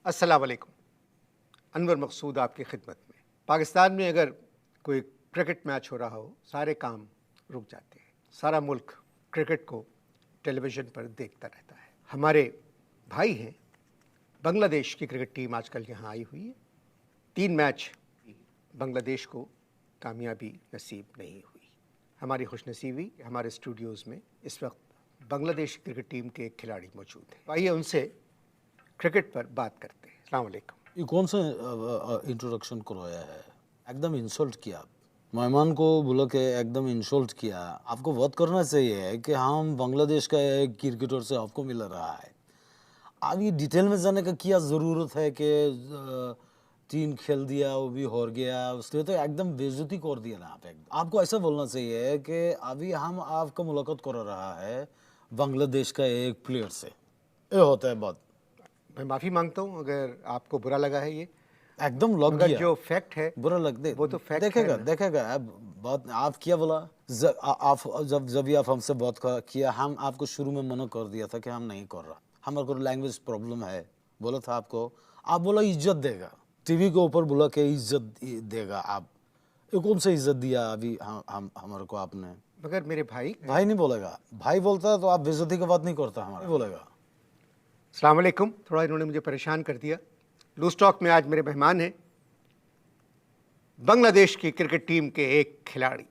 अस्सलाम वालेकुम। अनवर मकसूद आपकी खिदमत में। पाकिस्तान में अगर कोई क्रिकेट मैच हो रहा हो, सारे काम रुक जाते हैं। सारा मुल्क क्रिकेट को टेलीविज़न पर देखता रहता है। हमारे भाई हैं, बांग्लादेश की क्रिकेट टीम आजकल यहाँ आई हुई है। 3 मैच बांग्लादेश को कामयाबी नसीब नहीं हुई। हमारी खुशनसीबी हमारे स्टूडियोज़ में इस वक्त बांग्लादेश क्रिकेट टीम के एक खिलाड़ी मौजूद हैं। आइए उनसे क्रिकेट पर बात करते हैं। अस्सलाम वालेकुम। ये कौन सा इंट्रोडक्शन करवाया है? एकदम इंसल्ट किया। मेहमान को बोला कि एकदम इंसल्ट किया। आपको बात करना चाहिए कि हम बांग्लादेश का एक क्रिकेटर से आपको मिल रहा है। अब ये डिटेल में जाने का क्या ज़रूरत है कि 3 खेल दिया वो भी हार गया, उसने तो एकदम बेइज्जती कर दिया ना आप। आपको ऐसा बोलना चाहिए कि अभी हम आपका मुलाकात कर रहा है बांग्लादेश का एक प्लेयर से। ये होता है बात। मैं माफ़ी मांगता हूँ अगर आपको बुरा लगा है। ये एकदम लग मगर गया। जो फैक्ट है बुरा लग दे वो तो फैक्ट देखेगा है। देखेगा। अब बात आप क्या बोला, आप जब भी आप हमसे बात किया, हम आपको शुरू में मना कर दिया था कि हम नहीं कर रहा, हमारे को लैंग्वेज प्रॉब्लम है बोला था आपको। आप बोला इज्जत देगा, टीवी के ऊपर बोला कि इज्जत देगा। आप ये कौन सा इज्जत दिया अभी हम हमारे को आपने? मगर मेरे भाई नहीं बोलेगा। भाई बोलता है तो आप बेइज्जती की बात नहीं करता, हमारा बोलेगा। अस्सलाम वालेकुम। थोड़ा इन्होंने मुझे परेशान कर दिया। लूज टॉक में आज मेरे मेहमान हैं बांग्लादेश की क्रिकेट टीम के एक खिलाड़ी।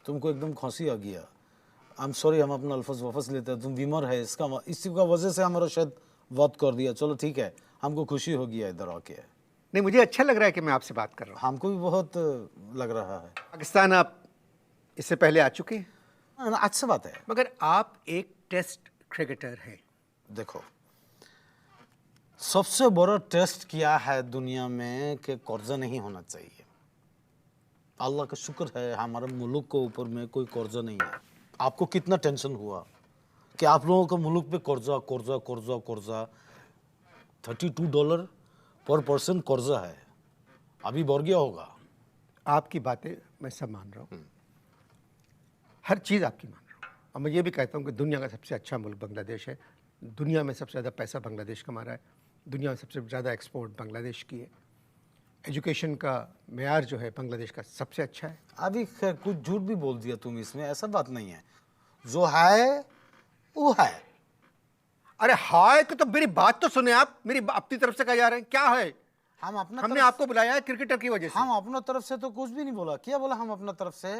तुमको एकदम खांसी आ गया। आई एम सॉरी, हम अपना अल्फाज वापस लेते हैं। तुम बीमार है, इसी का वजह से हमारा शायद बात कर दिया। चलो ठीक है, हमको खुशी हो गया इधर आके। नहीं, मुझे अच्छा लग रहा है कि मैं आपसे बात कर रहा हूँ। हमको भी बहुत लग रहा है। पाकिस्तान आप इससे पहले आ चुके हैं, अच्छी बात है। मगर आप एक टेस्ट क्रिकेटर हैं। देखो, सबसे बड़ा टेस्ट क्या है दुनिया में कि कर्जा नहीं होना चाहिए। अल्लाह का शुक्र है हमारे मुल्क के ऊपर में कोई कर्जा नहीं है। आपको कितना टेंशन हुआ कि आप लोगों का मुल्क पे कर्जा कर्जा कर्जा कर्जा। $32 पर पर्सन कर्जा है। अभी बढ़ गया होगा। आपकी बातें मैं सब मान रहा हूँ, हर चीज़ आपकी मान रहा हूँ। और मैं ये भी कहता हूँ कि दुनिया का सबसे अच्छा मुल्क बांग्लादेश है। दुनिया में सबसे ज़्यादा पैसा बांग्लादेश कमा रहा है। दुनिया में सबसे ज़्यादा एक्सपोर्ट बांग्लादेश की है। एजुकेशन का मेयार जो है बांग्लादेश का सबसे अच्छा है। अभी खैर कुछ झूठ भी बोल दिया तुम इसमें, ऐसा बात नहीं है। जो है वो है। अरे हाय तो मेरी बात तो सुने आप। मेरी अपनी तरफ से कहा जा रहे हैं क्या है? हमने आपको बुलाया है क्रिकेटर की वजह से। हम अपना तरफ से तो कुछ भी नहीं बोला। क्या बोला हम अपना तरफ से?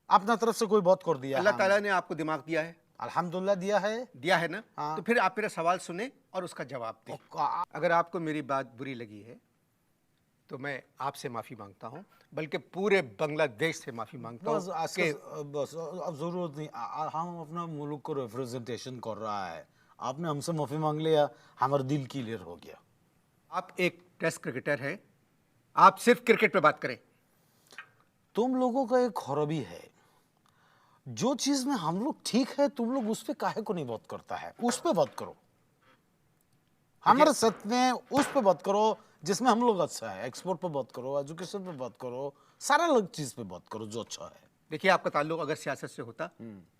अपना तरफ से कोई बात कर दिया? अल्लाह ताला ने आपको दिमाग दिया है, अल्हम्दुलिल्लाह दिया है ना। हाँ। तो फिर आप मेरा सवाल सुने और उसका जवाब दें। अगर आपको मेरी बात बुरी लगी है तो मैं आपसे माफ़ी मांगता हूँ, बल्कि पूरे बांग्लादेश से माफ़ी मांगता हूँ। बस अब ज़रूरत नहीं। हम अपना मुल्क को रिप्रेजेंटेशन कर रहा है। आपने हमसे माफ़ी मांग लिया, हमारा दिल क्लियर हो गया। आप एक टेस्ट क्रिकेटर हैं, आप सिर्फ क्रिकेट पे बात करें। तुम लोगों का एक खराबी है, जो चीज में हम लोग ठीक है तुम लोग उस पे काहे को नहीं बात करता है। उस पे बात करो, हमारे साथ में उस पे बात करो जिसमें हम लोग अच्छा है। एक्सपोर्ट पे बात करो, एजुकेशन पे बात करो, सारा अलग चीज पे बात करो जो अच्छा है। देखिए, आपका ताल्लुक अगर सियासत से होता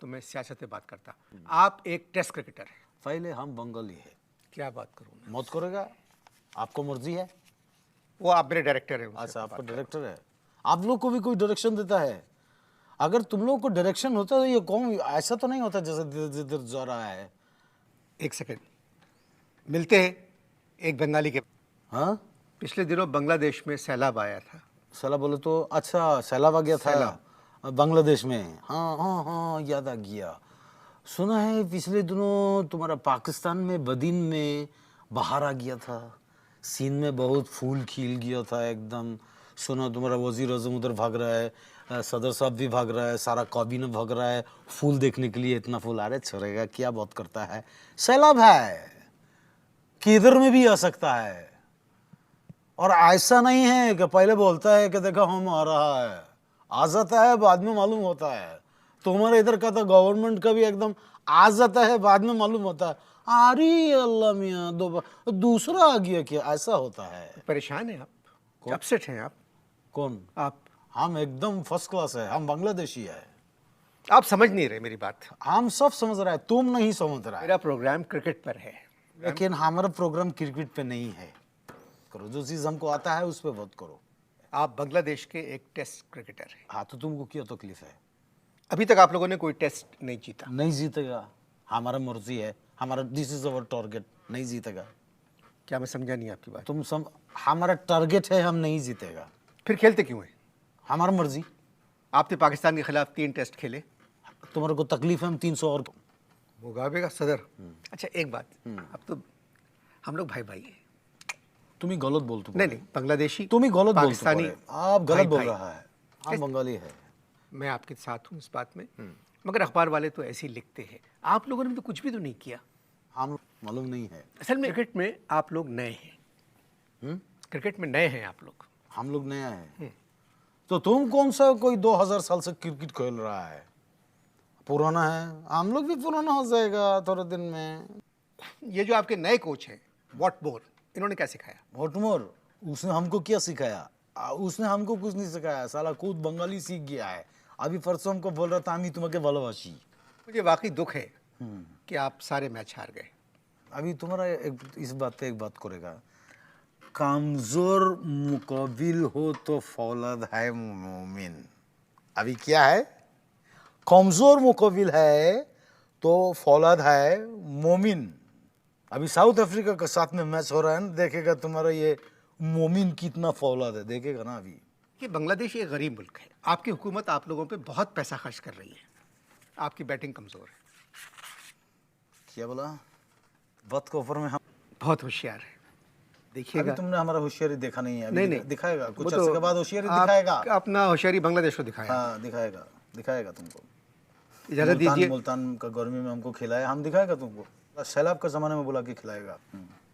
तो मैं सियासत पे बात करता। आप एक टेस्ट क्रिकेटर हैं। पहले हम बंगाली है। क्या बात करूँ? मत करेगा, आपको मर्जी है। वो आप मेरे डायरेक्टर हैं। अच्छा, आपका डायरेक्टर है। आप लोग को भी कोई डायरेक्शन देता है? अगर तुम लोग को डायरेक्शन होता तो ये कौन ऐसा तो नहीं होता जैसे इधर जा रहा है। एक सेकंड, मिलते हैं एक बंगाली के। हाँ, पिछले दिनों बांग्लादेश में सैलाब आया था। सैलाब बोले तो अच्छा, सैलाब आ गया था बांग्लादेश में। हाँ हाँ हाँ, याद आ गया। सुना है पिछले दिनों तुम्हारा पाकिस्तान में बदीन में बाहर आ गया था। सीन में बहुत फूल खिल गया था एकदम। सुना तुम्हारा वजीर आजम उधर भाग रहा है, सदर साहब भी भाग रहा है, सारा काबीना भाग रहा है फूल देखने के लिए। इतना फूल आ रहा है, छोड़ेगा क्या बात करता है। सैलाब है कि इधर में भी आ सकता है। और ऐसा नहीं है कि पहले बोलता है कि देखो हम आ रहा है, आ जाता है बाद में मालूम होता है। तुम्हारे इधर का तो गवर्नमेंट का भी एकदम आ जाता है बाद में मालूम होता है। अरे अल्लाह मियाँ, दूसरा आ गया क्या? ऐसा होता है। परेशान है आप, अपसेट हैं आप। कौन? आप। हम एकदम फर्स्ट क्लास है, हम बांग्लादेशी है। आप समझ नहीं रहे मेरी बात। हम सब समझ रहा है, तुम नहीं समझ रहा है। मेरा प्रोग्राम क्रिकेट पर है, लेकिन हमारा प्रोग्राम क्रिकेट पे नहीं है। करो, जो चीज हमको आता है उस पर वोट करो। आप बांग्लादेश के एक टेस्ट क्रिकेटर हैं। हाँ, तो तुमको क्या तकलीफ है? अभी तक आप लोगों ने कोई टेस्ट नहीं जीता। नहीं जीतेगा, हमारा मर्जी है, हमारा दिस इज अवर टारगेट, नहीं जीतेगा। क्या मैं समझा नहीं आपकी बात? हमारा टारगेट है, हम नहीं जीतेगा। फिर खेलते क्यों हैं? हमारा मर्जी। आपने पाकिस्तान के खिलाफ 3 टेस्ट खेले। तुम्हारे को तकलीफ है, हम 300 और मुगाबे का सदर। अच्छा एक बात, अब तो हम लोग भाई भाई हैं। तुम ही गलत बोलते हो। नहीं, बांग्लादेशी तुम ही गलत पाकिस्तानी बोलते हो। आप गलत बोल भाई। रहा है, हम बंगाली है। मैं आपके साथ हूँ इस बात में, मगर अखबार वाले तो ऐसे ही लिखते हैं। आप लोगों ने तो कुछ भी तो नहीं किया। हम मालूम नहीं है। असल में क्रिकेट में आप लोग नए हैं। क्रिकेट में नए हैं आप लोग। हम लोग नया है, तो तुम कौन सा कोई 2000 साल से क्रिकेट खेल रहा है, पुराना है। हम लोग भी पुराना हो जाएगा थोड़े दिन में। ये जो आपके नए कोच हैं वॉटमोर, इन्होंने क्या सिखाया? वॉटमोर, उसने हमको क्या सिखाया? उसने हमको कुछ नहीं सिखाया, साला खुद बंगाली सीख गया है। अभी परसों हमको बोल रहा था हम ही तुम्हें भालोबासी। मुझे वाकई दुख है कि आप सारे मैच हार गए। अभी तुम्हारा इस बात पे एक बात करेगा, कमजोर मुकाबिल हो तो फौलाद है मोमिन। अभी क्या है? कमजोर मुकाबिल है तो फौलाद है मोमिन। अभी साउथ अफ्रीका के साथ में मैच हो रहा है ना, देखेगा तुम्हारा ये मोमिन कितना फौलाद है, देखेगा ना। अभी ये बांग्लादेश एक गरीब मुल्क है। आपकी हुकूमत आप लोगों पे बहुत पैसा खर्च कर रही है। आपकी बैटिंग कमज़ोर है। क्या बोला? बात के ऊपर में हम बहुत होशियार है, देखिएगा। अभी तुमने हमारा होशियारी देखा नहीं है। अभी नहीं, दिखाएगा वो कुछ तो अर्से के बाद होशियारी आप दिखाएगा। अपना होशियारी बांग्लादेश को दिखाया। हाँ, दिखाएगा तुमको। इजाज़त दीजिए। मुल्तान का गर्मी में हमको खिलाया, हम दिखाएगा तुमको। सैलाब का जमाने में बुला के खिलाएगा।